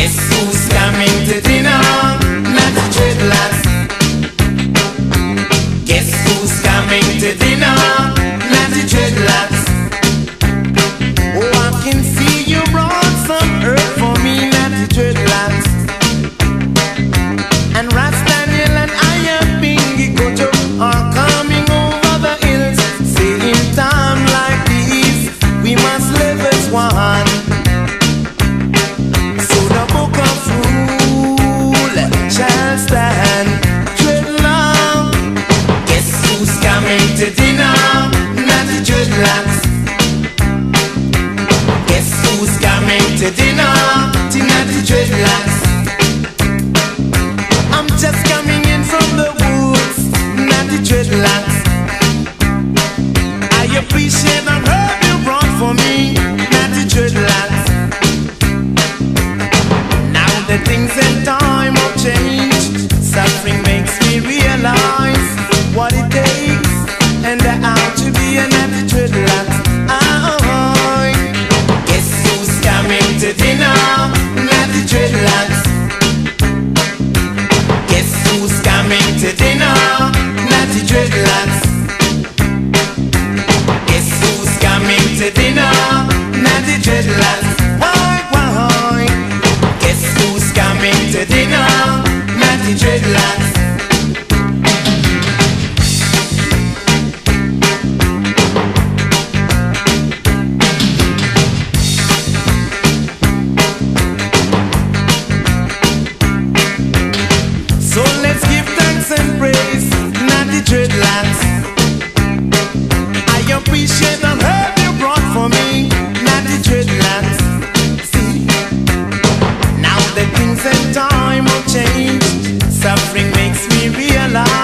Guess who's coming to dinner? Not the dreadlocks. Guess who's coming to dinner? Not the dreadlocks. Oh, I can see you brought some earth for me, not the dreadlocks. And Rasta and I am Bingy Kojo are coming over the hills. Say in time like this, we must live as one. So the book of rule shall stand. Dreadlock. Guess who's coming to dinner? Not the dreadlocks. Guess who's coming to dinner? Not the dreadlocks. I'm just coming in from the woods, not the dreadlocks. I appreciate the herb you brought for me, not the dreadlocks. Now the things and time have changed. Suffering makes me realize what it takes, and the how to be a not the dreadlocks. Guess who's coming to dinner? Not the dreadlocks. Guess who's coming to dinner? Not the dreadlocks. Guess who's coming to dinner? Not the dreadlocks. Why? Guess who's coming to dinner? Not the dreadlocks. So let's give thanks and praise, not the dreadlocks. I appreciate the herb you brought for me, not the dreadlocks. See, now the things and time have changed. Suffering makes me realize